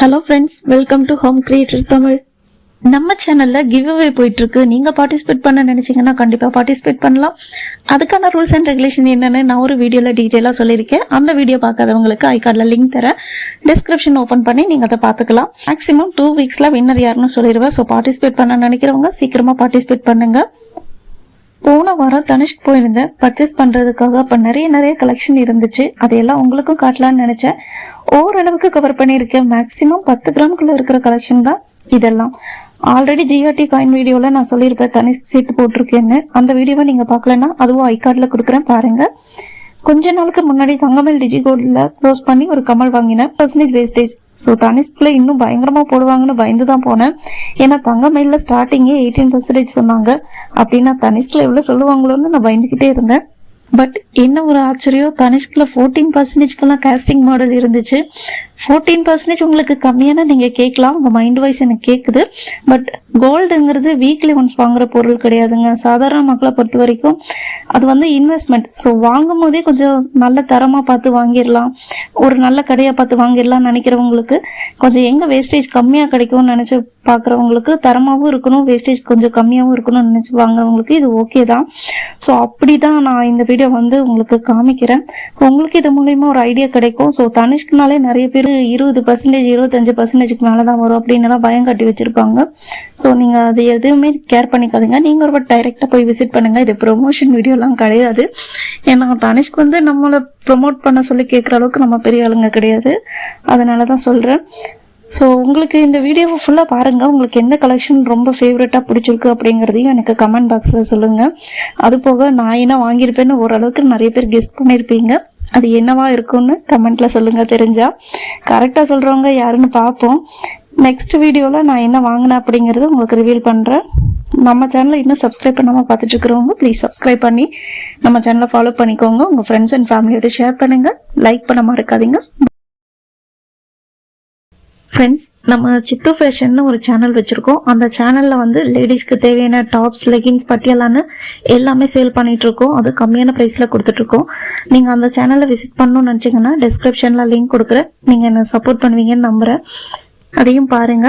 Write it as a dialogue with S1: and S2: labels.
S1: Hello friends, welcome to home creator Tamil. நம்ம சேனல்ல give away போயிட்டு இருக்கு. நீங்க பார்ட்டிசிபேட் பண்ண நினைச்சீங்கன்னா கண்டிப்பா பார்ட்டிசிபேட் பண்ணலாம். அதுக்கான ரூல்ஸ் அண்ட் ரெகுலேஷன் என்னன்னு நான் ஒரு வீடியோல டீடைலா சொல்லியிருக்கேன். அந்த வீடியோ பார்க்காதவங்களுக்கு ஐகார்ட்ல லிங்க் தரேன், டிஸ்கிரிப்ஷன் ஓபன் பண்ணி நீங்க அதை பார்த்துக்கலாம். மேக்ஸிமம் 2 வீக்ஸ்ல வின்னர் யாருன்னு சொல்லிடுவேன். ஸோ பார்ட்டிசிபேட் பண்ண நினைக்கிறவங்க சீக்கிரமா பார்ட்டிசிபேட் பண்ணுங்க. போன வாரம் தனுஷ்க்கு போயிருந்தேன் பர்ச்சேஸ் பண்றதுக்காக. அப்ப நிறைய கலெக்ஷன் இருந்துச்சு. அதையெல்லாம் உங்களுக்கும் காட்டலாம்னு நினைச்சேன். ஓரளவுக்கு கவர் பண்ணியிருக்கேன். மேக்சிமம் 10 கிராமுக்குள்ள இருக்கிற கலெக்ஷன் தான் இதெல்லாம். ஆல்ரெடி ஜிஆர்டி காயின் வீடியோல நான் சொல்லியிருப்பேன் தனிஷ் சீட்டு போட்டிருக்கேன்னு. அந்த வீடியோவை நீங்க பாக்கலன்னா அதுவும் ஐகார்ட்ல கொடுக்குறேன், பாருங்க. கொஞ்ச நாளுக்கு முன்னாடி தங்கமேல் டிஜிகோல்ட்ல க்ளோஸ் பண்ணி ஒரு கமல் வாங்கினேன். % வேஸ்டேஜ். ஸோ தனிஷ்குள்ள இன்னும் பயங்கரமா போடுவாங்கன்னு பயந்து தான் போனேன். ஏன்னா தங்கமேல்ல ஸ்டார்டிங்கே 18% சொன்னாங்க. அப்படின்னா தனிஷ்குள்ள எவ்வளவு சொல்லுவாங்களோன்னு நான் பயந்துகிட்டே இருந்தேன். பட் என்ன ஒரு ஆச்சரியம், தனிஷ்குள்ள 14%க்கெல்லாம் காஸ்டிங் மாடல் இருந்துச்சு. 14% உங்களுக்கு கம்மியான நீங்க கேட்கலாம், உங்க மைண்ட் வைஸ் எனக்கு கேக்குது. பட் கோல்டுங்கிறது வீக்லி ஒன்ஸ் வாங்குற பொருள் கிடையாதுங்க. சாதாரண மக்களை பொறுத்த வரைக்கும் அது வந்து இன்வெஸ்ட்மெண்ட். ஸோ வாங்கும் போதே கொஞ்சம் நல்ல தரமா பார்த்து வாங்கிடலாம், ஒரு நல்ல கடையா பார்த்து வாங்கிடலாம் நினைக்கிறவங்களுக்கு, கொஞ்சம் எங்க வேஸ்டேஜ் கம்மியா கிடைக்கும்னு நினைச்சு பாக்குறவங்களுக்கு, தரமாவும் இருக்கணும் வேஸ்டேஜ் கொஞ்சம் கம்மியாவும் இருக்கணும்னு நினைச்சு வாங்குறவங்களுக்கு இது ஓகே தான். ஸோ அப்படிதான் நான் இந்த வீடியோ வந்து உங்களுக்கு காமிக்கிறேன். உங்களுக்கு இது மூலயமா ஒரு ஐடியா கிடைக்கும். ஸோ தனிஷ்க்குனாலே நிறைய பேர் 20%, 25%க்கு மேலதான் வரும் அப்படின்னு பயம் காட்டி வச்சிருப்பாங்க. ஸோ நீங்க அது எதுவுமே கேர் பண்ணிக்காதீங்க. நீங்க ஒரு டைரக்டா போய் விசிட் பண்ணுங்க. இது ப்ரொமோஷன் வீடியோலாம் கிடையாது. ஏன்னா தனிஷ்க்கு வந்து நம்மளை ப்ரொமோட் பண்ண சொல்லி கேட்குற அளவுக்கு நம்ம பெரிய ஆளுங்க கிடையாது. அதனாலதான் சொல்றேன். ஸோ உங்களுக்கு இந்த வீடியோவை ஃபுல்லாக பாருங்கள். உங்களுக்கு எந்த கலெக்ஷன் ரொம்ப ஃபேவரட்டாக பிடிச்சிருக்கு அப்படிங்கிறதையும் எனக்கு கமெண்ட் பாக்ஸில் சொல்லுங்கள். அது போக நான் என்ன வாங்கியிருப்பேன்னு ஓரளவுக்கு நிறைய பேர் கெஸ் பண்ணியிருப்பீங்க. அது என்னவா இருக்கும்னு கமெண்ட்ல சொல்லுங்க. தெரிஞ்சா கரெக்டாக சொல்கிறவங்க யாருன்னு பார்ப்போம். நெக்ஸ்ட் வீடியோவில் நான் என்ன வாங்கினேன் அப்படிங்கிறது உங்களுக்கு ரிவீல் பண்ணுறேன். நம்ம சேனலை இன்னும் சப்ஸ்கிரைப் பண்ணாமல் பார்த்துட்டு இருக்கிறவங்க ப்ளீஸ் சப்ஸ்கிரைப் பண்ணி நம்ம சேனலை ஃபாலோ பண்ணிக்கோங்க. உங்கள் ஃப்ரெண்ட்ஸ் அண்ட் ஃபேமிலியோட ஷேர் பண்ணுங்கள், லைக் பண்ண மறக்காதீங்க. ஃப்ரெண்ட்ஸ், நம்ம சித்து ஃபேஷன்னு ஒரு சேனல் வச்சிருக்கோம். அந்த சேனல்ல வந்து லேடிஸ்க்கு தேவையான டாப்ஸ், லெகின்ஸ், பட்டியலான்னு எல்லாமே சேல் பண்ணிட்டு இருக்கோம். அது கம்மியான பிரைஸ்ல கொடுத்துட்டு இருக்கோம். நீங்க அந்த சேனலை விசிட் பண்ணணும்னு நினைச்சீங்கன்னா டிஸ்கிரிப்ஷன்ல லிங்க் கொடுக்குறேன். நீங்க என்ன சப்போர்ட் பண்ணுவீங்கன்னு நம்புறேன். அதையும் பாருங்க.